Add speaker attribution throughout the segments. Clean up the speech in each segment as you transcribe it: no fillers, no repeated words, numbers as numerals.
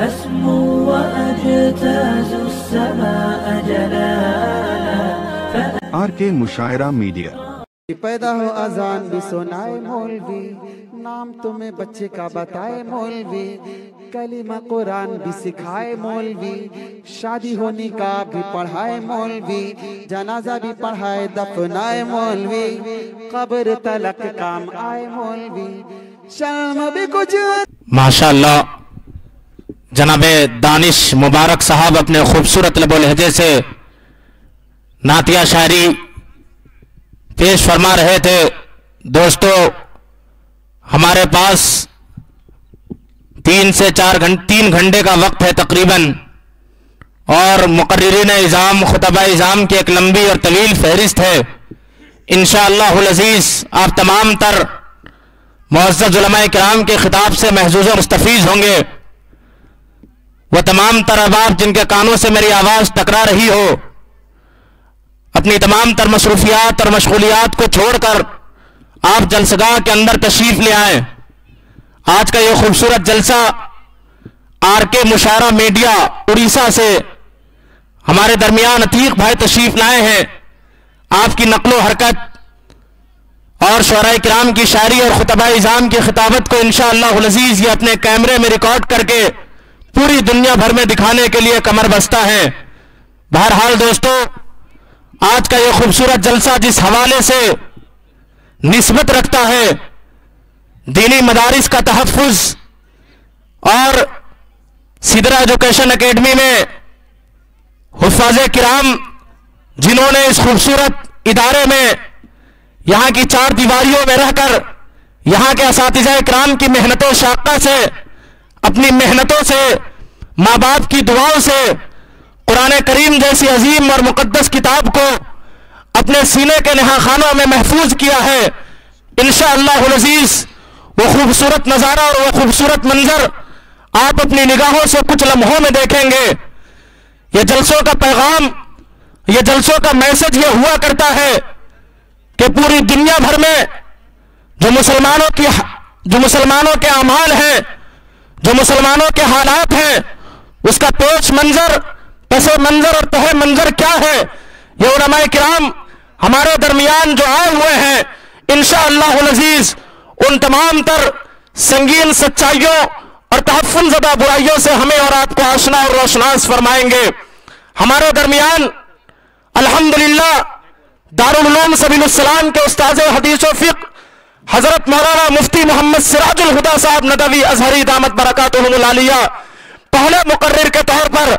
Speaker 1: أسمو وأجتاز السماء جلالا
Speaker 2: آر کے مشاعرہ میڈیا
Speaker 3: پیدا ہو اذان بھی سنائے مولوی، نام تمہیں بچے کا بتائے مولوی، کلمہ قرآن بھی سکھائے مولوی، شادی ہو نکاح بھی پڑھائے مولوی، جنازہ بھی پڑھائے دفنائے مولوی، قبر تلک کام آئے مولوی، شرم بھی کچھ
Speaker 4: ماشاءاللہ جناب دانش مبارک صاحب اپنے خوبصورت لب و لہجے سے نعتیہ شاعری پیش فرما رہے تھے۔ دوستو ہمارے پاس 3 سے 4 گھنٹے کا وقت ہے تقریباً، اور مقررین اعظام خطبہ اعظام کی ایک لمبی اور طویل فہرست ہے۔ انشاءاللہ العزیز آپ تمام تر معزز علماء کرام کے خطاب سے محظوظ و مستفیض ہوں گے۔ وہ تمام تر احباب جن کے کانوں سے میری آواز ٹکرا رہی ہو، اپنی تمام تر مصروفیات اور مشغولیات کو چھوڑ کر آپ جلسگاہ کے اندر تشریف لے آئیں۔ آج کا یہ خوبصورت جلسہ آر کے مشاعرہ میڈیا اڑیسہ سے ہمارے درمیان عتیق بھائی تشریف لائے ہیں۔ آپ کی نقل و حرکت اور شعراء کرام کی شاعری اور خطبہ اعظام کی خطابت کو انشاءاللہ العزیز یہ اپنے کیمرے میں ریکارڈ کر کے پوری دنیا بھر میں دکھانے کے لیے کمر بستہ ہیں۔ بہرحال دوستو آج کا یہ خوبصورت جلسہ جس حوالے سے نسبت رکھتا ہے دینی مدارس کا تحفظ اور سدرہ ایجوکیشن اکیڈمی میں حفاظ کرام جنہوں نے اس خوبصورت ادارے میں یہاں کی 4 دیواریوں میں رہ کر یہاں کے اساتذہ کرام کی محنت و شاقہ سے، اپنی محنتوں سے، ماں باپ کی دعاؤں سے قرآن کریم جیسی عظیم اور مقدس کتاب کو اپنے سینے کے نہا خانوں میں محفوظ کیا ہے۔ انشاءاللہ العزیز وہ خوبصورت نظارہ اور وہ خوبصورت منظر آپ اپنی نگاہوں سے کچھ لمحوں میں دیکھیں گے۔ یہ جلسوں کا پیغام، یہ جلسوں کا میسج یہ ہوا کرتا ہے کہ پوری دنیا بھر میں جو مسلمانوں کے اعمال ہیں، جو مسلمانوں کے حالات ہیں، اس کا پیش منظر، پس منظر اور تہ منظر کیا ہے، یہ علماء کرام ہمارے درمیان جو آئے ہوئے ہیں انشاءاللہ العزیز ان تمام تر سنگین سچائیوں اور تحفظ زدہ برائیوں سے ہمیں اور آپ کو آشنا اور روشناس فرمائیں گے۔ ہمارے درمیان الحمدللہ دارالعلوم سبیل السلام کے استاذ حدیث و فقہ حضرت مولانا مفتی محمد سراج الہدیٰ صاحب ندوی ازہری دامت برکاتہم العالیہ پہلے مقرر کے طور پر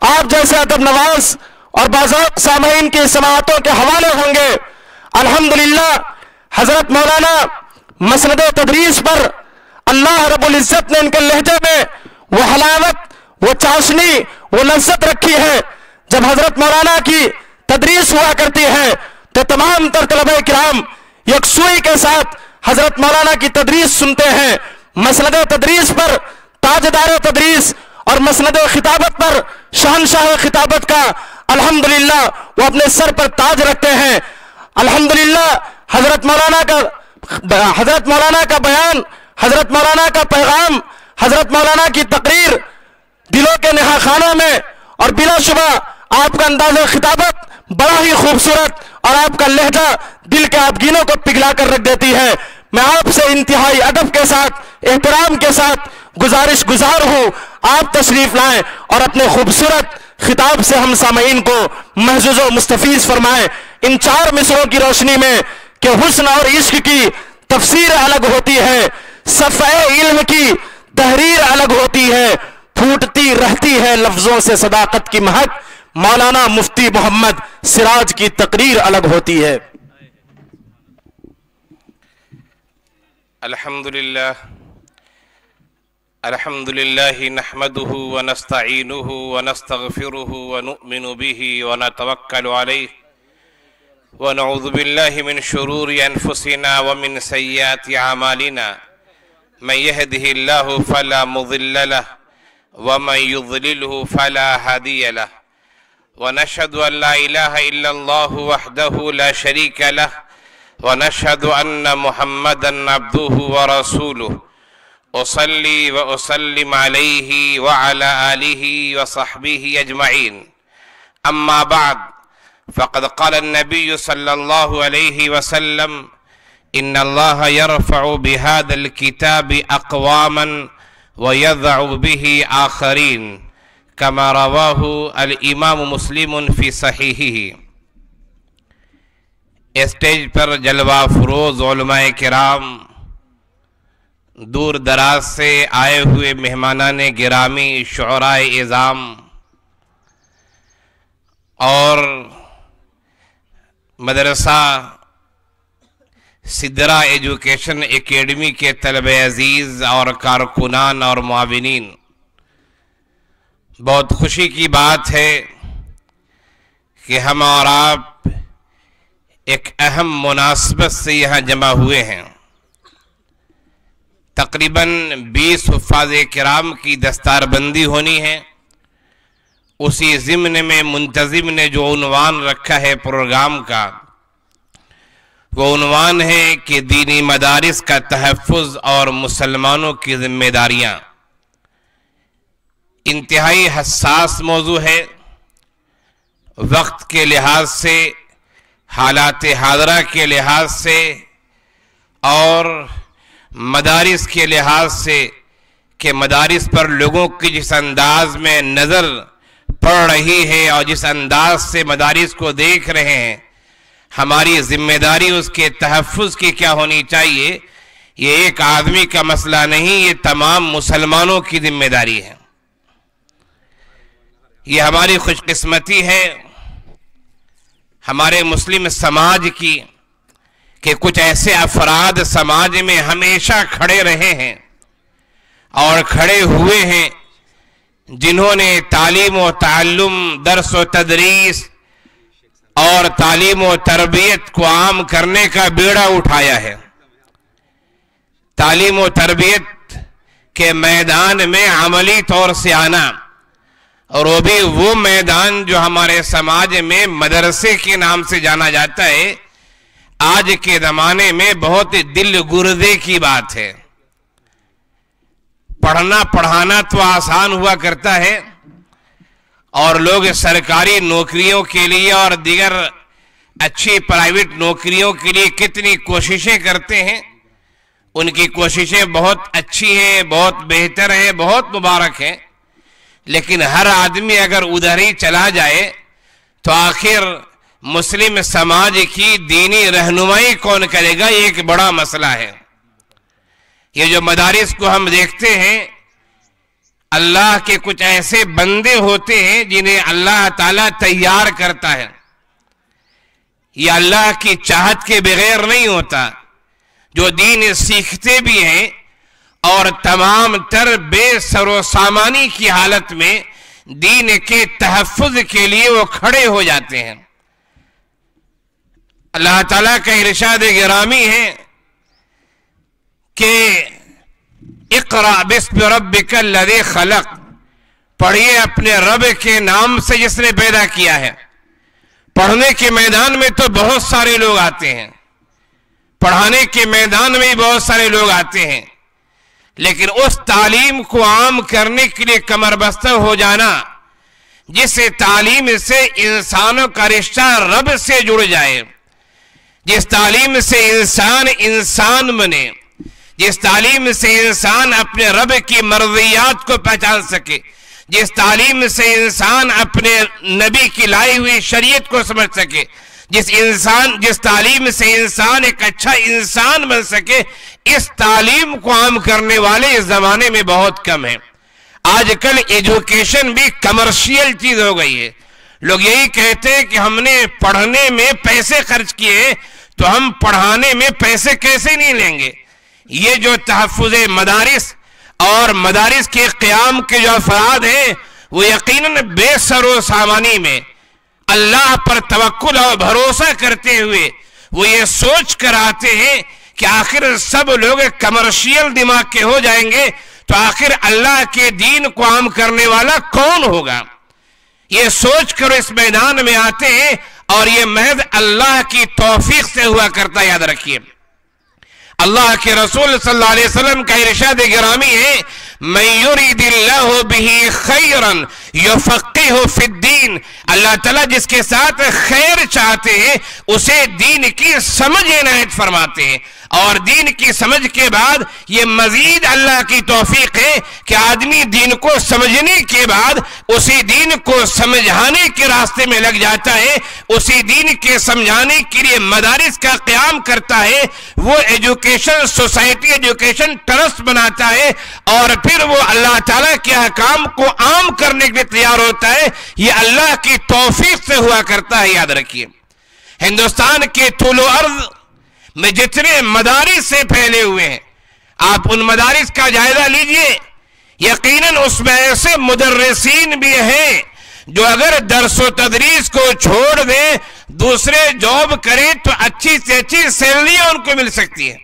Speaker 4: آپ جیسے ادب نواز اور باذوق سامعین کی سماعتوں کے حوالے ہوں گے۔ الحمدللہ حضرت مولانا مسند تدریس پر اللہ رب العزت نے ان کے لہجے میں وہ حلاوت، وہ چاشنی، وہ لذت رکھی ہے۔ جب حضرت مولانا کی تدریس ہوا کرتی ہے تو تمام تر طلبہ کرام یکسوئی کے ساتھ حضرت مولانا کی تدریس سنتے ہیں۔ مسند تدریس پر تاجدار تدریس اور مسند خطابت پر شہنشاہ خطابت کا الحمدللہ وہ اپنے سر پر تاج رکھتے ہیں۔ الحمدللہ حضرت مولانا کا بیان، حضرت مولانا کا پیغام، حضرت مولانا کی تقریر دلوں کے نہا خانوں میں، اور بلا شبہ آپ کا انداز خطابت بڑا ہی خوبصورت اور آپ کا لہجہ دل کے آبگینوں کو پگھلا کر رکھ دیتی ہے۔ میں آپ سے انتہائی ادب کے ساتھ، احترام کے ساتھ گزارش گزار ہوں آپ تشریف لائیں اور اپنے خوبصورت خطاب سے ہم سامعین کو محظوظ و مستفیض فرمائیں۔ ان 4 مصروں کی روشنی میں کہ حسن اور عشق کی تفسیر الگ ہوتی ہے، صفحہ علم کی تحریر الگ ہوتی ہے، پھوٹتی رہتی ہے لفظوں سے صداقت کی مہک، مولانا مفتی محمد سراج کی تقریر الگ ہوتی ہے۔
Speaker 5: الحمدللہ نحمده ونستعینه ونستغفره ونؤمن به ونتوکل علیہ ونعوذ باللہ من شرور انفسنا ومن سیئات اعمالنا من يهده الله فلا مضل له ومن يضلله فلا هادي له ونشهد ان لا اله الا الله وحده لا شريك له ونشهد ان محمدا عبده ورسوله أصلي وأسلم عليه وعلى آله وصحبه أجمعين. أما بعد، فقد قال النبي صلى الله عليه وسلم: إن الله يرفع بهذا الكتاب أقواما ويضع به آخرين، كما رواه الإمام مسلم في صحيحه. اسٹیج پر جلوہ فروز علماء کرام، دور دراز سے آئے ہوئے مہمانان گرامی، شعراء اعظام اور مدرسہ سدرہ ایجوکیشن اکیڈمی کے طلبہ عزیز اور کارکنان اور معاونین، بہت خوشی کی بات ہے کہ ہم اور آپ ایک اہم مناسبت سے یہاں جمع ہوئے ہیں. تقریباً 20 حفاظ کرام کی دستار بندی ہونی ہے. اسی ضمن میں منتظم نے جو عنوان رکھا ہے پروگرام کا، وہ عنوان ہے کہ دینی مدارس کا تحفظ اور مسلمانوں کی ذمہ داریاں. انتہائی حساس موضوع ہے. وقت کے لحاظ سے، حالات حاضرہ کے لحاظ سے اور مدارس کے لحاظ سے کہ مدارس پر لوگوں کی جس انداز میں نظر پڑ رہی ہے اور جس انداز سے مدارس کو دیکھ رہے ہیں، ہماری ذمہ داری اس کے تحفظ کی کیا ہونی چاہیے. یہ ایک آدمی کا مسئلہ نہیں، یہ تمام مسلمانوں کی ذمہ داری ہے. یہ ہماری خوش قسمتی ہے ہمارے مسلم سماج کی کہ کچھ ایسے افراد سماج میں ہمیشہ کھڑے رہے ہیں اور کھڑے ہوئے ہیں جنہوں نے تعلیم و تعلم، درس و تدریس اور تعلیم و تربیت کو عام کرنے کا بیڑا اٹھایا ہے. تعلیم و تربیت کے میدان میں عملی طور سے آنا، اور وہ بھی وہ میدان جو ہمارے سماج میں مدرسے کے نام سے جانا جاتا ہے، آج کے زمانے میں بہت دل گردے کی بات ہے. پڑھنا پڑھانا تو آسان ہوا کرتا ہے اور لوگ سرکاری نوکریوں کے لیے اور دیگر اچھی پرائیویٹ نوکریوں کے لیے کتنی کوششیں کرتے ہیں. ان کی کوششیں بہت اچھی ہیں، بہت بہتر ہیں، بہت مبارک ہیں، لیکن ہر آدمی اگر ادھر ہی چلا جائے تو آخر مسلم سماج کی دینی رہنمائی کون کرے گا؟ یہ ایک بڑا مسئلہ ہے. یہ جو مدارس کو ہم دیکھتے ہیں، اللہ کے کچھ ایسے بندے ہوتے ہیں جنہیں اللہ تعالیٰ تیار کرتا ہے. یہ اللہ کی چاہت کے بغیر نہیں ہوتا. جو دین سیکھتے بھی ہیں اور تمام تر بے سر و سامانی کی حالت میں دین کے تحفظ کے لیے وہ کھڑے ہو جاتے ہیں. اللہ تعالیٰ کا ارشاد گرامی ہے کہ اقرأ بسم ربک الذی خلق، پڑھیے اپنے رب کے نام سے جس نے پیدا کیا ہے. پڑھنے کے میدان میں تو بہت سارے لوگ آتے ہیں، پڑھانے کے میدان میں بھی بہت سارے لوگ آتے ہیں، لیکن اس تعلیم کو عام کرنے کے لیے کمر بستہ ہو جانا جس تعلیم سے انسانوں کا رشتہ رب سے جڑ جائے، جس تعلیم سے انسان بنے، جس تعلیم سے انسان اپنے رب کی مرضیات کو پہچان سکے، جس تعلیم سے انسان اپنے نبی کی لائی ہوئی شریعت کو سمجھ سکے، جس تعلیم سے انسان ایک اچھا انسان بن سکے، اس تعلیم کو عام کرنے والے اس زمانے میں بہت کم ہیں. آج کل ایجوکیشن بھی کمرشیل چیز ہو گئی ہے. لوگ یہی کہتے ہیں کہ ہم نے پڑھنے میں پیسے خرچ کیے تو ہم پڑھانے میں پیسے کیسے نہیں لیں گے. یہ جو تحفظ مدارس اور مدارس کے قیام کے جو افراد ہیں وہ یقیناً بے سر و سامانی میں اللہ پر توکل اور بھروسہ کرتے ہوئے وہ یہ سوچ کر آتے ہیں کہ آخر سب لوگ کمرشیل دماغ کے ہو جائیں گے تو آخر اللہ کے دین کو عام کرنے والا کون ہوگا. یہ سوچ کر اس میدان میں آتے ہیں اور یہ محض اللہ کی توفیق سے ہوا کرتا. یاد رکھیے اللہ کے رسول صلی اللہ علیہ وسلم کا ارشاد گرامی ہے من یرید اللہ بہ خیرا یفقہہ فی الدین، اللہ تعالیٰ جس کے ساتھ خیر چاہتے ہیں اسے دین کی سمجھ عنایت فرماتے ہیں، اور دین کی سمجھ کے بعد یہ مزید اللہ کی توفیق ہے کہ آدمی دین کو سمجھنے کے بعد اسی دین کو سمجھانے کے راستے میں لگ جاتا ہے، اسی دین کے سمجھانے کے لیے مدارس کا قیام کرتا ہے، وہ ایجوکیشن سوسائٹی ایجوکیشن ٹرسٹ بناتا ہے، اور پھر وہ اللہ تعالیٰ کے احکام کو عام کرنے کے لیے تیار ہوتا ہے۔ یہ اللہ کی توفیق سے ہوا کرتا ہے، یاد رکھیے۔ ہندوستان کے طول و عرض میں جتنے مدارس سے پھیلے ہوئے ہیں، آپ ان مدارس کا جائزہ لیجئے، یقیناً اس میں ایسے مدرسین بھی ہیں جو اگر درس و تدریس کو چھوڑ دیں دوسرے جاب کریں تو اچھی سے اچھی سیلریاں ان کو مل سکتی ہیں،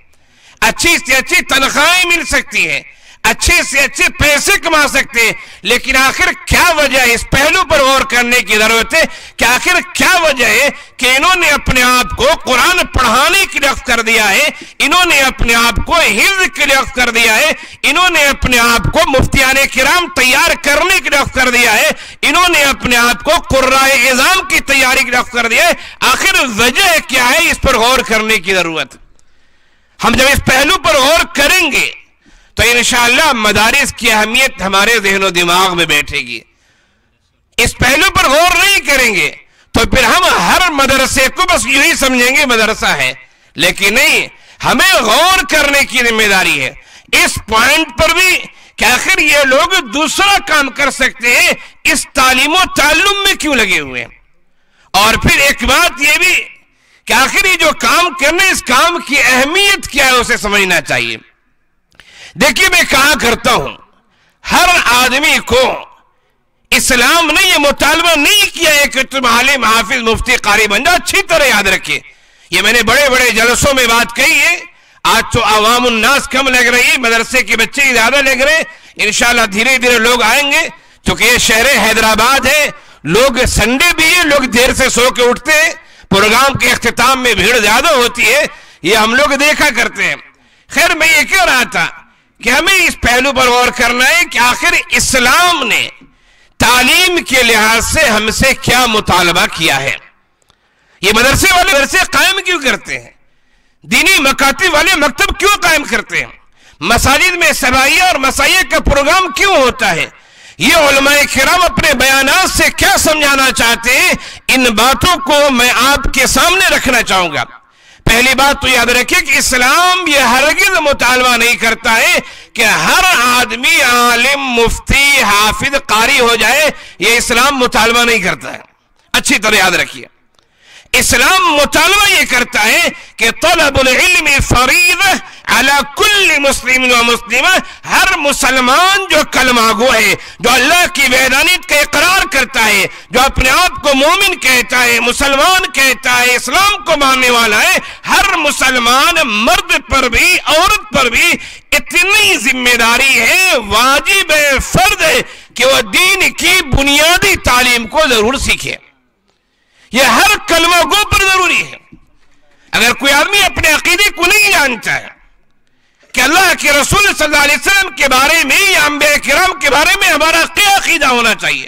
Speaker 5: اچھی سے اچھی تنخواہیں مل سکتی ہیں، اچھے سے اچھے پیسے کما سکتے ہیں، لیکن آخر کیا وجہ ہے؟ اس پہلو پر غور کرنے کی ضرورت ہے کہ آخر کیا وجہ ہے کہ انہوں نے اپنے آپ کو قرآن پڑھانے کے لیے وقف کر دیا ہے، انہوں نے اپنے آپ کو حفظ کے لیے وقف کر دیا ہے، انہوں نے اپنے آپ کو مفتیان کرام تیار کرنے کے لیے وقف کر دیا ہے، انہوں نے اپنے آپ کو قرائے اعظام کی تیاری کے لیے وقف کر دیا ہے۔ آخر وجہ کیا ہے؟ اس پر غور کرنے کی ضرورت۔ ہم جب اس پہلو پر غور کریں گے تو انشاءاللہ مدارس کی اہمیت ہمارے ذہن و دماغ میں بیٹھے گی۔ اس پہلو پر غور نہیں کریں گے تو پھر ہم ہر مدرسے کو بس یوں ہی سمجھیں گے مدرسہ ہے، لیکن نہیں، ہمیں غور کرنے کی ذمہ داری ہے اس پوائنٹ پر بھی کہ آخر یہ لوگ دوسرا کام کر سکتے ہیں، اس تعلیم و تعلم میں کیوں لگے ہوئے ہیں؟ اور پھر ایک بات یہ بھی کہ آخر یہ جو کام کرنے، اس کام کی اہمیت کیا ہے اسے سمجھنا چاہیے۔ دیکھیے میں کہا کرتا ہوں، ہر آدمی کو اسلام نے یہ مطالبہ نہیں کیا ہے کہ تم عالم حافظ مفتی قاری بن جاؤ۔ اچھی طرح یاد رکھیے، یہ میں نے بڑے بڑے جلسوں میں بات کہی ہے۔ آج تو عوام الناس کم لگ رہی ہے، مدرسے کے بچے ہی زیادہ لگ رہے ہیں، انشاءاللہ دھیرے دھیرے لوگ آئیں گے، کیونکہ یہ شہر حیدرآباد ہے، لوگ سنڈے بھی ہے، لوگ دیر سے سو کے اٹھتے ہیں، پروگرام کے اختتام میں بھیڑ زیادہ ہوتی ہے، یہ ہم لوگ دیکھا کرتے ہیں۔ خیر میں یہ کہہ رہا تھا کہ ہمیں اس پہلو پر غور کرنا ہے کہ آخر اسلام نے تعلیم کے لحاظ سے ہم سے کیا مطالبہ کیا ہے۔ یہ مدرسے والے مدرسے قائم کیوں کرتے ہیں؟ دینی مکاتب والے مکتب کیوں قائم کرتے ہیں؟ مساجد میں سبائیہ اور مسائیہ کا پروگرام کیوں ہوتا ہے؟ یہ علماء کرام اپنے بیانات سے کیا سمجھانا چاہتے ہیں؟ ان باتوں کو میں آپ کے سامنے رکھنا چاہوں گا۔ پہلی بات تو یاد رکھیں کہ اسلام یہ ہرگز مطالبہ نہیں کرتا ہے کہ ہر آدمی عالم مفتی حافظ قاری ہو جائے، یہ اسلام مطالبہ نہیں کرتا ہے۔ اچھی طرح یاد رکھیے، اسلام مطالبہ یہ کرتا ہے کہ طلب العلم فریضہ علی کل مسلم و مسلمہ، ہر مسلمان جو کلمہ گو ہے، جو اللہ کی وحدانیت کا اقرار کرتا ہے، جو اپنے آپ کو مومن کہتا ہے، مسلمان کہتا ہے، اسلام کو ماننے والا ہے، ہر مسلمان مرد پر بھی عورت پر بھی اتنی ذمہ داری ہے، واجب ہے، فرض ہے کہ وہ دین کی بنیادی تعلیم کو ضرور سیکھے۔ یہ ہر کلمہ گو پر ضروری ہے۔ اگر کوئی آدمی اپنے عقیدے کو نہیں جانتا ہے کہ اللہ کے رسول صلی اللہ علیہ وسلم کے بارے میں یا انبیاء کرام کے بارے میں ہمارا کیا عقیدہ ہونا چاہیے،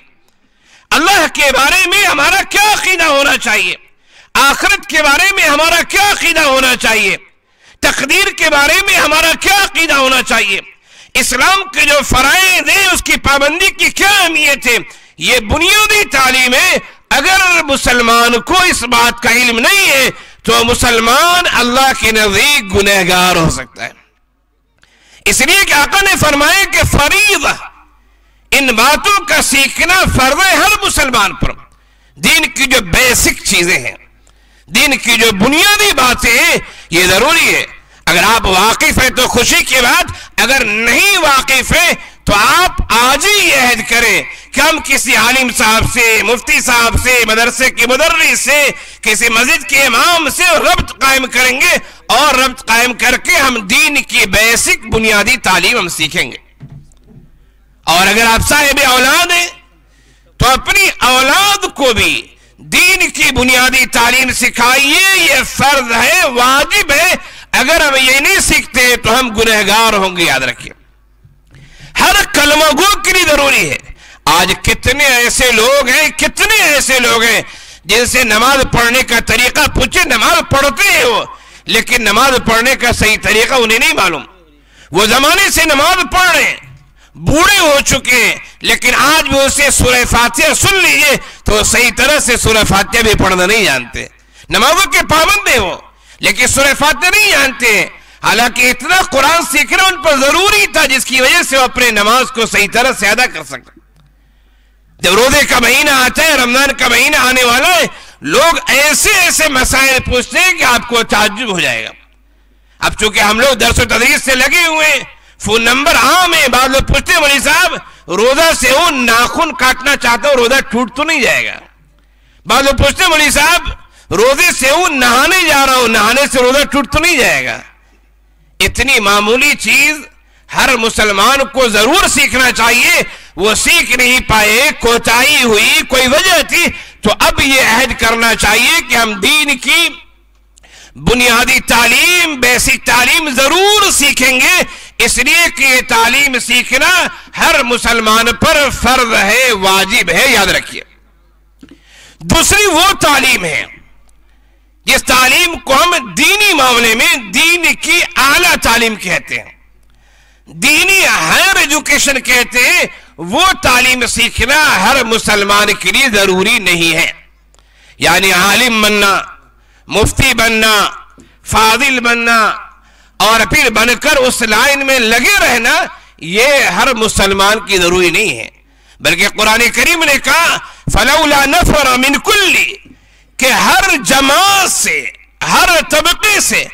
Speaker 5: اللہ کے بارے میں ہمارا کیا عقیدہ ہونا چاہیے، آخرت کے بارے میں ہمارا کیا عقیدہ ہونا چاہیے، تقدیر کے بارے میں ہمارا کیا عقیدہ ہونا چاہیے، اسلام کے جو فرائض ہیں اس کی پابندی کی کیا اہمیت ہے، یہ بنیادی تعلیم ہے۔ اگر مسلمان کو اس بات کا علم نہیں ہے تو مسلمان اللہ کے نزدیک گنہگار ہو سکتا ہے۔ اس لیے کہ آقا نے فرمایا کہ فریضہ، ان باتوں کا سیکھنا فرض ہے ہر مسلمان پر۔ دین کی جو بیسک چیزیں ہیں، دین کی جو بنیادی باتیں ہیں، یہ ضروری ہے۔ اگر آپ واقف ہیں تو خوشی کی بات، اگر نہیں واقف ہیں تو آپ آج ہی یہ عہد کریں کہ ہم کسی عالم صاحب سے، مفتی صاحب سے، مدرسے کے مدرس سے، کسی مسجد کے امام سے ربط قائم کریں گے، اور ربط قائم کر کے ہم دین کی بیسک بنیادی تعلیم ہم سیکھیں گے۔ اور اگر آپ صاحب اولاد ہیں تو اپنی اولاد کو بھی دین کی بنیادی تعلیم سکھائیے، یہ فرض ہے، واجب ہے۔ اگر ہم یہ نہیں سیکھتے تو ہم گنہگار ہوں گے. یاد رکھیے ہر کلمہ گو کے لیے ضروری ہے. آج کتنے ایسے لوگ ہیں جن سے نماز پڑھنے کا طریقہ پوچھے, نماز پڑھتے ہیں وہ, لیکن نماز پڑھنے کا صحیح طریقہ انہیں نہیں معلوم. وہ زمانے سے نماز پڑھ رہے ہیں, بوڑھے ہو چکے ہیں, لیکن آج بھی اسے سورہ فاتحہ سن لیجئے تو صحیح طرح سے سورہ فاتحہ بھی پڑھنا نہیں جانتے. نمازوں کے پابند ہیں وہ, لیکن سورہ فاتحہ نہیں جانتے. حالانکہ اتنا قرآن سیکھنا ان پر ضروری تھا جس کی وجہ سے وہ اپنے نماز کو صحیح طرح سے ادا کر سکتے. جب روزے کا مہینہ آتا ہے, رمضان کا مہینہ آنے والا ہے, لوگ ایسے مسائل پوچھتے ہیں کہ آپ کو تعجب ہو جائے گا. اب چونکہ ہم لوگ درس و تدریس سے لگے ہوئے ہیں, فون نمبر عام ہے. بعض لوگ پوچھتے ہیں مولوی صاحب روزہ سے ہوں ناخن کاٹنا چاہتا ہوں, روزہ ٹوٹ تو نہیں جائے گا. بعض لوگ پوچھتے ہیں مولوی صاحب روزے سے ہوں نہانے جا رہا ہوں, نہانے سے روزہ ٹوٹ تو نہیں جائے گا. اتنی معمولی چیز ہر مسلمان کو ضرور سیکھنا چاہیے. وہ سیکھ نہیں پائے, کوتاہی ہوئی, کوئی وجہ تھی, تو اب یہ عہد کرنا چاہیے کہ ہم دین کی بنیادی تعلیم, بیسک تعلیم ضرور سیکھیں گے, اس لیے کہ یہ تعلیم سیکھنا ہر مسلمان پر فرض ہے, واجب ہے. یاد رکھیے دوسری وہ تعلیم ہے جس تعلیم کو ہم دینی معاملے میں دین کی اعلیٰ تعلیم کہتے ہیں, دینی ہائر ایجوکیشن کہتے ہیں. وہ تعلیم سیکھنا ہر مسلمان کے لیے ضروری نہیں ہے. یعنی عالم بننا, مفتی بننا, فاضل بننا اور پھر بن کر اس لائن میں لگے رہنا, یہ ہر مسلمان کی ضروری نہیں ہے. بلکہ قرآن کریم نے کہا فَلَوْلَا نَفَرَ مِنْ كُلِّ, کہ ہر جماعت سے, ہر طبقے سے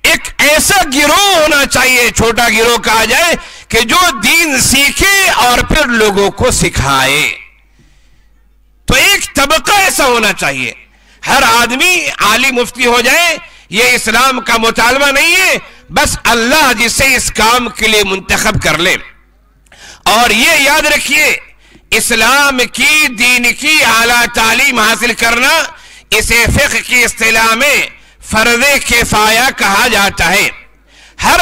Speaker 5: ایک ایسا گروہ ہونا چاہیے, چھوٹا گروہ کہا جائے, کہ جو دین سیکھے اور پھر لوگوں کو سکھائے. تو ایک طبقہ ایسا ہونا چاہیے. ہر آدمی عالم مفتی ہو جائے یہ اسلام کا مطالبہ نہیں ہے, بس اللہ جسے اس کام کے لیے منتخب کر لے. اور یہ یاد رکھیے اسلام کی دین کی اعلیٰ تعلیم حاصل کرنا اسے فقہ کی اصطلاح میں فرض کفایہ کہا جاتا ہے. ہر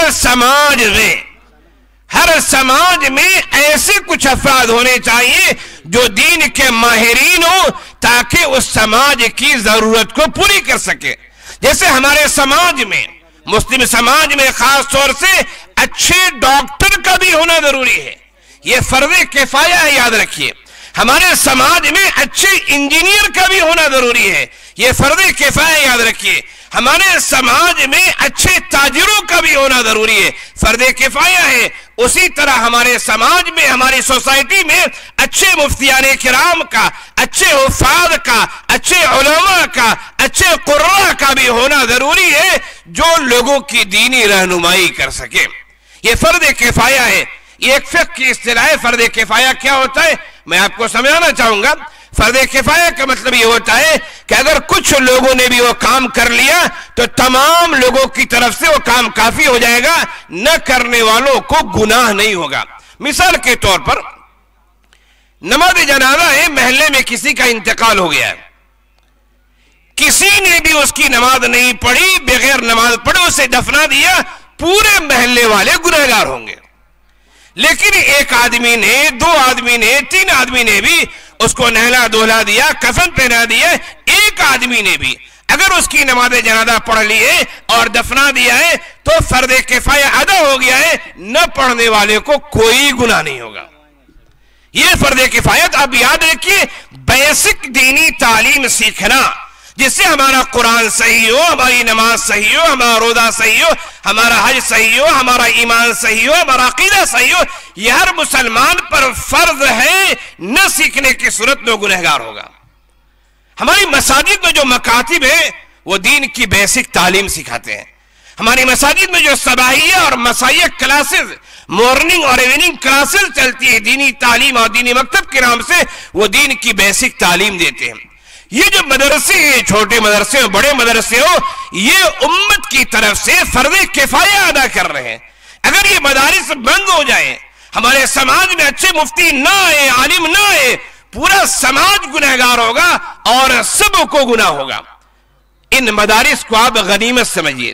Speaker 5: سماج میں ایسے کچھ افراد ہونے چاہیے جو دین کے ماہرین ہوں تاکہ اس سماج کی ضرورت کو پوری کر سکے. جیسے ہمارے سماج میں, مسلم سماج میں خاص طور سے اچھے ڈاکٹر کا بھی ہونا ضروری ہے, یہ فرض کفایہ ہے. یاد رکھیے ہمارے سماج میں اچھے انجینئر کا بھی ہونا ضروری ہے, یہ فرض کفایہ. یاد رکھیے ہمارے سماج میں اچھے تاجروں کا بھی ہونا ضروری ہے, فرض کفایہ ہے. اسی طرح ہمارے سماج میں, ہماری سوسائٹی میں اچھے مفتیان کرام کا, اچھے حفاظ کا, اچھے علماء کا, اچھے قراء کا بھی ہونا ضروری ہے جو لوگوں کی دینی رہنمائی کر سکے. یہ فرض کفایہ ہے. یہ ایک فقہ کی اصطلاح ہے. فرض کفایہ کیا ہوتا ہے میں آپ کو سمجھانا چاہوں گا. فرض کفایہ کا مطلب یہ ہوتا ہے کہ اگر کچھ لوگوں نے بھی وہ کام کر لیا تو تمام لوگوں کی طرف سے وہ کام کافی ہو جائے گا, نہ کرنے والوں کو گناہ نہیں ہوگا. مثال کے طور پر نماز جنازہ ہے, محلے میں کسی کا انتقال ہو گیا ہے, کسی نے بھی اس کی نماز نہیں پڑھی, بغیر نماز پڑھے اسے دفنا دیا, پورے محلے والے گنہگار ہوں گے. لیکن ایک آدمی نے, دو آدمی نے, تین آدمی نے بھی اس کو نہلا دھلا دیا, کفن پہنا دیا, ایک آدمی نے بھی اگر اس کی نماز جنازہ پڑھ لی ہے اور دفنا دیا ہے تو فرض کفایہ ادا ہو گیا ہے, نہ پڑھنے والے کو کوئی گناہ نہیں ہوگا. یہ فرض کفایت آپ یاد رکھیے. بیسک دینی تعلیم سیکھنا جس سے ہمارا قرآن صحیح ہو, ہماری نماز صحیح ہو, ہمارا روزہ صحیح ہو, ہمارا حج صحیح ہو, ہمارا ایمان صحیح ہو, ہمارا عقیدہ صحیح ہو, یہ ہر مسلمان پر فرض ہے. نہ سیکھنے کی صورت میں گنہگار ہوگا. ہماری مساجد میں جو مکاتب ہیں وہ دین کی بیسک تعلیم سکھاتے ہیں. ہماری مساجد میں جو صباحیہ اور مسائیہ کلاسز, مارننگ اور ایوننگ کلاسز چلتی ہے دینی تعلیم اور دینی مکتب کے نام سے, وہ دین کی بیسک تعلیم دیتے ہیں. یہ جو مدرسے ہیں, چھوٹے مدرسے ہو, بڑے مدرسے ہو, یہ امت کی طرف سے فرض کفایہ ادا کر رہے ہیں. اگر یہ مدارس بند ہو جائیں, ہمارے سماج میں اچھے مفتی نہ آئے, عالم نہ آئے, پورا سماج گنہگار ہوگا اور سب کو گناہ ہوگا. ان مدارس کو آپ غنیمت سمجھیے,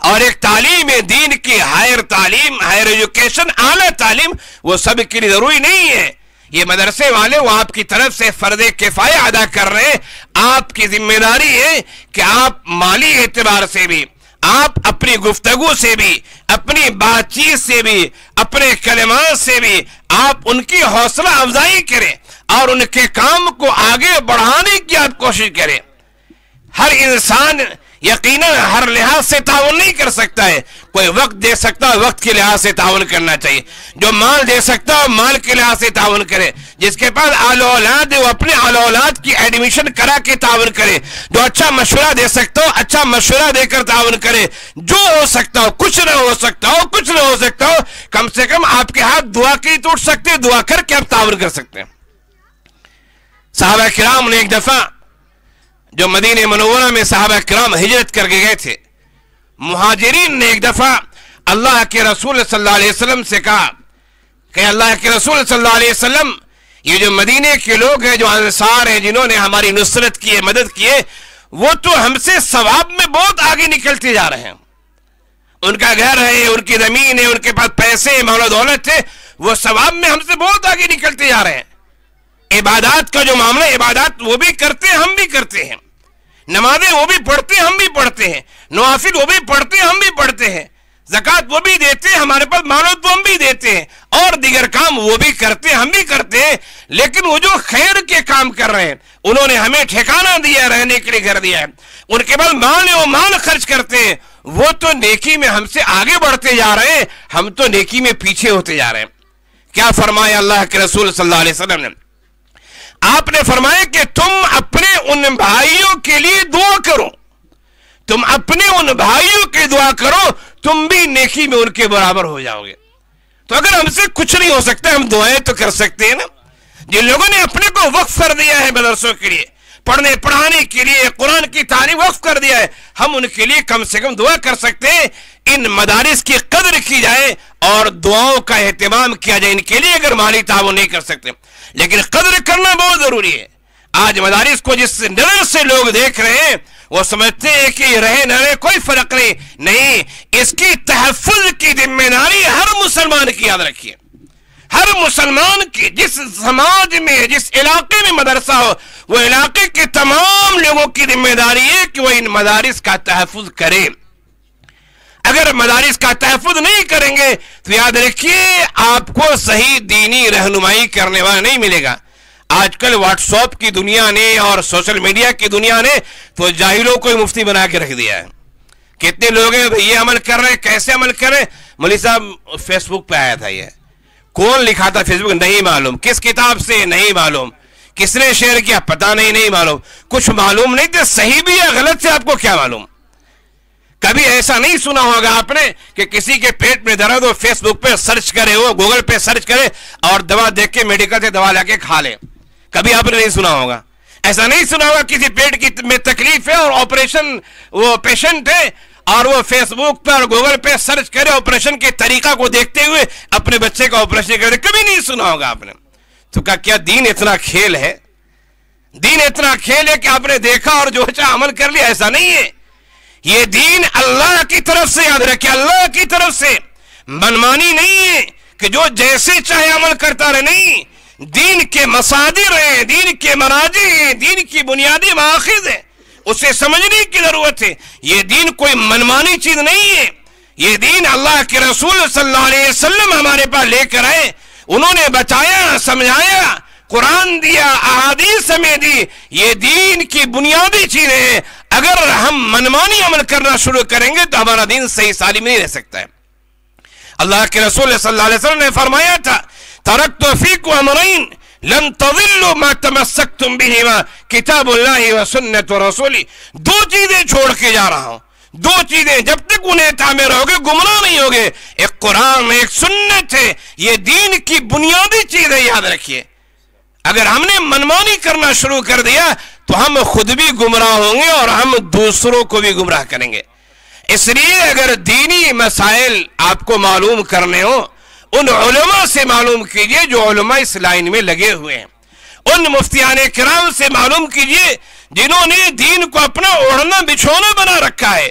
Speaker 5: اور ایک تعلیم دین کی ہائر تعلیم، ہائر ایجوکیشن، اعلیٰ تعلیم وہ سب کے لیے ضروری نہیں ہے. یہ مدرسے والے وہ آپ کی طرف سے فرض کفایہ ادا کر رہے ہیں. آپ کی ذمہ داری ہے کہ آپ مالی اعتبار سے بھی، آپ اپنی گفتگو سے بھی، اپنی بات چیت سے بھی، اپنے کلمات سے بھی آپ ان کی حوصلہ افزائی کریں اور ان کے کام کو آگے بڑھانے کی آپ کوشش کریں. ہر انسان یقیناً ہر لحاظ سے تعاون نہیں کر سکتا ہے. کوئی وقت دے سکتا ہے، وقت کے لحاظ سے تعاون کرنا چاہیے. جو مال دے سکتا ہے مال کے لحاظ سے تعاون کرے. جس کے پاس اعلی اولاد ہے وہ اپنے اعلی اولاد کی ایڈمیشن کرا کے تعاون کرے. جو اچھا مشورہ دے سکتا ہو اچھا مشورہ دے کر تعاون کرے. جو ہو سکتا ہو، کچھ نہ ہو سکتا ہو، کچھ نہ ہو سکتا ہو، کم سے کم آپ کے ہاتھ دعا کے ٹوٹ سکتے، دعا کر کے آپ تعاون کر سکتے ہیں. صحابہ کرام نے ایک دفعہ جو مدینہ منورہ میں صحابہ کرام ہجرت کر کے گئے تھے، مہاجرین نے ایک دفعہ اللہ کے رسول صلی اللہ علیہ وسلم سے کہا کہ اللہ کے رسول صلی اللہ علیہ وسلم، یہ جو مدینہ کے لوگ ہیں، جو انصار ہیں، جنہوں نے ہماری نصرت کی ہے، مدد کی ہے، وہ تو ہم سے ثواب میں بہت آگے نکلتے جا رہے ہیں. ان کا گھر ہے، ان کی زمین ہے، ان کے پاس پیسے مال و دولت ہے، وہ ثواب میں ہم سے بہت آگے نکلتے جا رہے ہیں. عبادات کا جو معاملہ، عبادات وہ بھی کرتے ہیں، ہم بھی کرتے ہیں. نمازیں وہ بھی پڑھتے ہیں، ہم بھی پڑھتے ہیں. نوافل وہ بھی پڑھتے ہیں، ہم بھی پڑھتے ہیں. زکوٰۃ وہ بھی دیتے ہیں، ہمارے پاس مال تو ہم بھی دیتے ہیں. اور دیگر کام وہ بھی کرتے ہیں، ہم بھی کرتے ہیں. لیکن وہ جو خیر کے کام کر رہے ہیں، انہوں نے ہمیں ٹھکانہ دیا، رہنے کے لیے گھر دیا ہے، ان کے پاس مال ہے، وہ مال خرچ کرتے ہیں، وہ تو نیکی میں ہم سے آگے بڑھتے جا رہے ہیں، ہم تو نیکی میں پیچھے ہوتے جا رہے ہیں. کیا فرمایا اللہ کے رسول صلی اللہ علیہ وسلم نے؟ آپ نے فرمایا کہ تم اپنے ان بھائیوں کے لیے دعا کرو، تم اپنے ان بھائیوں کی دعا کرو، تم بھی نیکی میں ان کے برابر ہو جاؤ گے. تو اگر ہم سے کچھ نہیں ہو سکتا، ہم دعائیں تو کر سکتے ہیں نا. جن لوگوں نے اپنے کو وقف کر دیا ہے مدرسوں کے لیے، پڑھنے پڑھانے کے لیے، قرآن کی تعلیم وقف کر دیا ہے، ہم ان کے لیے کم سے کم دعا کر سکتے ہیں. ان مدارس کی قدر کی جائے اور دعاؤں کا اہتمام کیا جائے. ان کے لیے اگر مالی تعاون نہیں کر سکتے، لیکن قدر کرنا بہت ضروری ہے. آج مدارس کو جس نظر سے لوگ دیکھ رہے ہیں، وہ سمجھتے ہیں کہ رہے نہ رہے کوئی فرق نہیں. اس کی تحفظ کی ذمہ داری ہر مسلمان کی، یاد رکھیے. ہر مسلمان کی، جس سماج میں، جس علاقے میں مدرسہ ہو، وہ علاقے کے تمام لوگوں کی ذمہ داری ہے کہ وہ ان مدارس کا تحفظ کرے. اگر مدارس کا تحفظ نہیں کریں گے تو یاد رکھیے آپ کو صحیح دینی رہنمائی کرنے والا نہیں ملے گا. آج کل واٹس ایپ کی دنیا نے اور سوشل میڈیا کی دنیا نے تو جاہلوں کو مفتی بنا کے رکھ دیا ہے. کتنے لوگ ہیں یہ عمل کر رہے ہیں، کیسے عمل کر رہے ہیں؟ مولوی صاحب فیس بک پہ آیا تھا، یہ کون لکھا تھا فیس بک نہیں معلوم، کس کتاب سے نہیں معلوم، کس نے شیئر کیا پتہ نہیں معلوم، کچھ معلوم نہیں تھے. صحیح بھی یا غلط سے آپ کو کیا معلوم؟ کبھی ایسا نہیں سنا ہوگا آپ نے کہ کسی کے پیٹ میں درد ہو، فیس بک پہ سرچ کرے، وہ گوگل پہ سرچ کرے اور دوا دیکھ کے میڈیکل سے دوا لا کے کھا لے. کبھی آپ نے نہیں سنا ہوگا. ایسا نہیں سنا ہوگا کسی پیٹ کی میں تکلیف ہے اور آپریشن، وہ پیشنٹ ہے اور وہ فیس بک پر گوگل پہ سرچ کرے، آپریشن کے طریقہ کو دیکھتے ہوئے اپنے بچے کا آپریشن کرے. کبھی نہیں سنا ہوگا آپ نے. تو کیا دین اتنا کھیل ہے؟ دین اتنا کھیل ہے کہ آپ نے دیکھا اور جو چاہا عمل کر لیا؟ ایسا نہیں ہے. یہ دین اللہ کی طرف سے، یاد رکھیں اللہ کی طرف سے، منمانی نہیں ہے کہ جو جیسے چاہے عمل کرتا رہے. نہیں، دین کے مصادر ہیں، دین کے مراجع ہیں، دین کی بنیادی مآخذ ہیں، اسے سمجھنے کی ضرورت ہے. یہ دین کوئی منمانی چیز نہیں ہے. یہ دین اللہ کے رسول صلی اللہ علیہ وسلم ہمارے پاس لے کر آئے، انہوں نے بتایا، سمجھایا، قرآن دیا، احادیث ہمیں دی. یہ دین کی بنیادی چیزیں ہیں. اگر ہم منمانی عمل کرنا شروع کریں گے تو ہمارا دین صحیح سالم نہیں رہ سکتا ہے. اللہ کے رسول صلی اللہ علیہ وسلم نے فرمایا تھا، ترکت فیکم امرین لن تضلوا ما تمسکتم بہما کتاب اللہ و سنت رسولی. دو چیزیں چھوڑ کے جا رہا ہوں، دو چیزیں جب تک انہیں تھامے رہو گے گمراہ نہیں ہوگے. ایک قرآن، ایک سنت ہے. یہ دین کی بنیادی چیز ہے، یاد رکھیے. اگر ہم نے منمانی کرنا شروع کر دیا تو ہم خود بھی گمراہ ہوں گے اور ہم دوسروں کو بھی گمراہ کریں گے. اس لیے اگر دینی مسائل آپ کو معلوم کرنے ہو، ان علماء سے معلوم کیجئے جو علماء اس لائن میں لگے ہوئے ہیں. ان مفتیان کرام سے معلوم کیجئے جنہوں نے دین کو اپنا اوڑھنا بچھونا بنا رکھا ہے.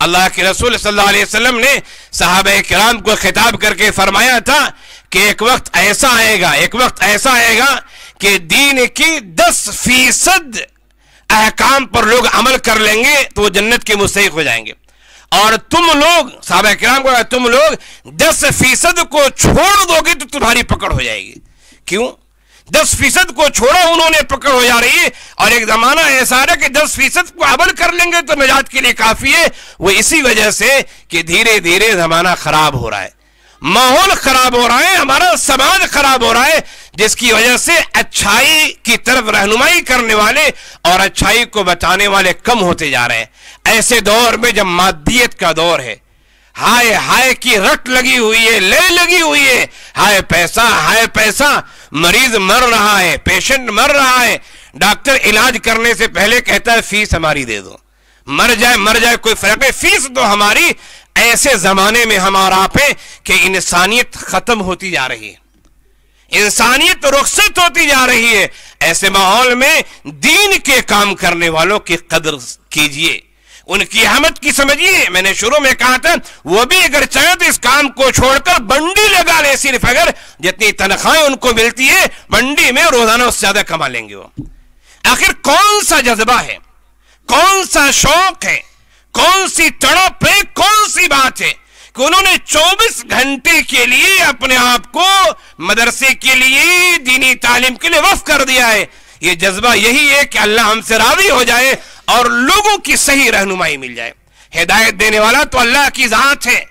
Speaker 5: اللہ کے رسول صلی اللہ علیہ وسلم نے صحابہ کرام کو خطاب کر کے فرمایا تھا کہ ایک وقت ایسا آئے گا کہ دین کی 10% احکام پر لوگ عمل کر لیں گے تو وہ جنت کے مستحق ہو جائیں گے، اور تم لوگ صحابہ کرام کو تم لوگ 10% کو چھوڑ دو گے تو تمہاری پکڑ ہو جائے گی۔ کیوں؟ 10% کو چھوڑا انہوں نے پکڑ ہو جا رہی ہے، اور ایک زمانہ ایسا ہے کہ 10% کو عمل کر لیں گے تو نجات کے لیے کافی ہے۔ وہ اسی وجہ سے کہ دھیرے دھیرے زمانہ خراب ہو رہا ہے، ماحول خراب ہو رہا ہے، ہمارا سماج خراب ہو رہا ہے، جس کی وجہ سے اچھائی کی طرف رہنمائی کرنے والے اور اچھائی کو بتانے والے کم ہوتے جا رہے ہیں۔ ایسے دور میں جب مادیت کا دور ہے، ہائے ہائے کی رٹ لگی ہوئی ہے، لے لگی ہوئی ہے، ہائے پیسہ، مریض مر رہا ہے، پیشنٹ مر رہا ہے، ڈاکٹر علاج کرنے سے پہلے کہتا ہے فیس ہماری دے دو، مر جائے کوئی فرق نہیں، فیس دو ہماری۔ ایسے زمانے میں ہم اور آپ ہیں کہ انسانیت ختم ہوتی جا رہی ہے، انسانیت رخصت ہوتی جا رہی ہے۔ ایسے ماحول میں دین کے کام کرنے والوں کی قدر کیجئے، ان کی اہمیت کی سمجھیے۔ میں نے شروع میں کہا تھا وہ بھی اگر چاہیں تو اس کام کو چھوڑ کر بنڈی لگا لیں، صرف اگر جتنی تنخواہیں ان کو ملتی ہے بنڈی میں روزانہ اس سے زیادہ کما لیں گے وہ۔ آخر کون سا جذبہ ہے، کون سا شوق ہے، کون سی تڑپ ہے، کون سی بات ہے کہ انہوں نے 24 گھنٹے کے لیے اپنے آپ کو مدرسے کے لیے، دینی تعلیم کے لیے وقف کر دیا ہے؟ یہ جذبہ یہی ہے کہ اللہ ہم سے راضی ہو جائے اور لوگوں کی صحیح رہنمائی مل جائے۔ ہدایت دینے والا تو اللہ کی ذات ہے،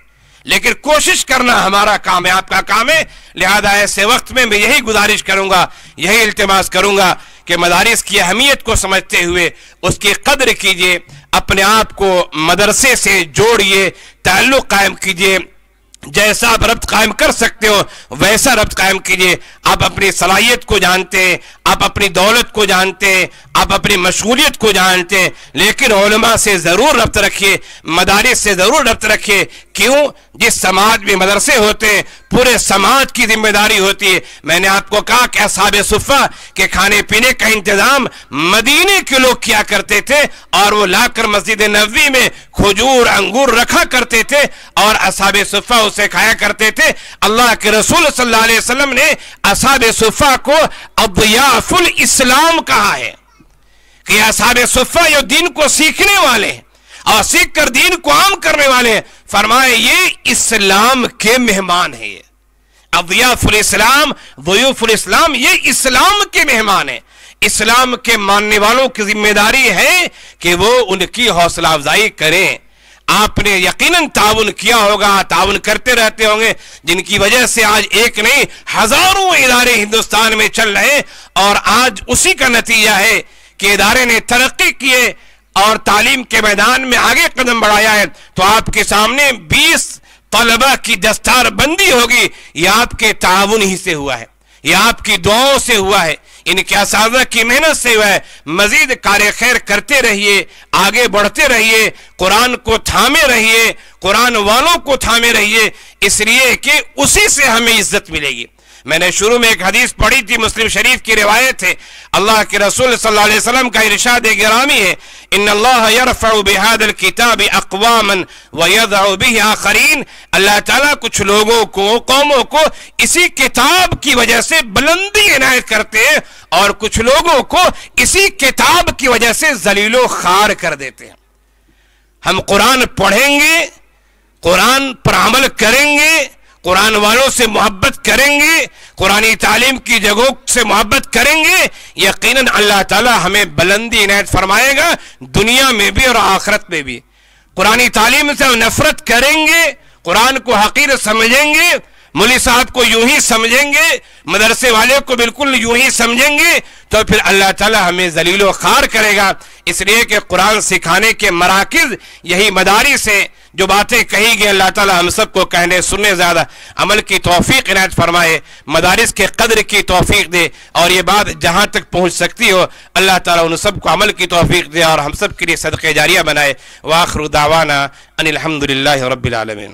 Speaker 5: لیکن کوشش کرنا ہمارا کام ہے، آپ کا کام ہے۔ لہذا ایسے وقت میں یہی گزارش کروں گا، یہی التماس کروں گا کہ مدارس کی اہمیت کو سمجھتے ہوئے اس کی قدر کیجئے، اپنے آپ کو مدرسے سے جوڑیے، تعلق قائم کیجئے، جیسا آپ ربط قائم کر سکتے ہو ویسا ربط قائم کیجئے۔ آپ اپنی صلاحیت کو جانتے ہیں، آپ اپنی دولت کو جانتے ہیں، آپ اپنی مشغولیت کو جانتے ہیں، لیکن علماء سے ضرور ربط رکھیے، مدارس سے ضرور ربط رکھیے۔ کیوں؟ جس سماج میں مدرسے ہوتے ہیں پورے سماج کی ذمہ داری ہوتی ہے۔ میں نے آپ کو کہا کہ اصحاب صفہ کے کھانے پینے کا انتظام مدینے کے لوگ کیا کرتے تھے، اور وہ لا کر مسجد نبوی میں کھجور انگور رکھا کرتے تھے اور اصحاب صفہ اسے کھایا کرتے تھے۔ اللہ کے رسول صلی اللہ علیہ وسلم نے اصحاب صفہ کو اضیاف الاسلام کہا ہے کہ اصحاب صفہ یہ دین کو سیکھنے والے ہیں اور سیکھ کر دین کو عام کرنے والے ہیں۔ فرمائے یہ اسلام کے مہمان ہیں، یہ اضیاف الاسلام، ضیوف الاسلام، یہ اسلام کے مہمان ہیں۔ اسلام کے ماننے والوں کی ذمہ داری ہے کہ وہ ان کی حوصلہ افزائی کریں۔ آپ نے یقیناً تعاون کیا ہوگا، تعاون کرتے رہتے ہوں گے، جن کی وجہ سے آج ایک نہیں ہزاروں ادارے ہندوستان میں چل رہے ہیں، اور آج اسی کا نتیجہ ہے کہ ادارے نے ترقی کیے اور تعلیم کے میدان میں آگے قدم بڑھایا ہے۔ تو آپ کے سامنے 20 طلبہ کی دستار بندی ہوگی، یہ آپ کے تعاون ہی سے ہوا ہے، یہ آپ کی دعاؤں سے ہوا ہے، ان کے اساتذہ کی محنت سے ہوا ہے۔ مزید کار خیر کرتے رہیے، آگے بڑھتے رہیے، قرآن کو تھامے رہیے، قرآن والوں کو تھامے رہیے، اس لیے کہ اسی سے ہمیں عزت ملے گی۔ میں نے شروع میں ایک حدیث پڑھی تھی، مسلم شریف کی روایت ہے، اللہ کے رسول صلی اللہ علیہ وسلم کا ارشاد گرامی ہے، ان اللہ یرفع بهذا الكتاب اقواما ويضع به آخرین۔ اللہ تعالیٰ کچھ لوگوں کو، قوموں کو اسی کتاب کی وجہ سے بلندی عنایت کرتے ہیں، اور کچھ لوگوں کو اسی کتاب کی وجہ سے ذلیل و خوار کر دیتے ہیں۔ ہم قرآن پڑھیں گے، قرآن پر عمل کریں گے، قرآن والوں سے محبت کریں گے، قرآنی تعلیم کی جگہوں سے محبت کریں گے، یقیناً اللہ تعالی ہمیں بلندی عنایت فرمائے گا، دنیا میں بھی اور آخرت میں بھی۔ قرآنی تعلیم سے ہم نفرت کریں گے، قرآن کو حقیر سمجھیں گے، مولوی صاحب کو یوں ہی سمجھیں گے، مدرسے والے کو بالکل یوں ہی سمجھیں گے، تو پھر اللہ تعالی ہمیں ذلیل و خوار کرے گا۔ اس لیے کہ قرآن سکھانے کے مراکز یہی مدارس ہیں۔ جو باتیں کہی گئی اللہ تعالی ہم سب کو کہنے سننے زیادہ عمل کی توفیق عنایت فرمائے، مدارس کے قدر کی توفیق دے، اور یہ بات جہاں تک پہنچ سکتی ہو اللہ تعالی ان سب کو عمل کی توفیق دے اور ہم سب کے لیے صدقہ جاریہ بنائے۔ وآخر دعوانا ان الحمدللہ رب العالمین۔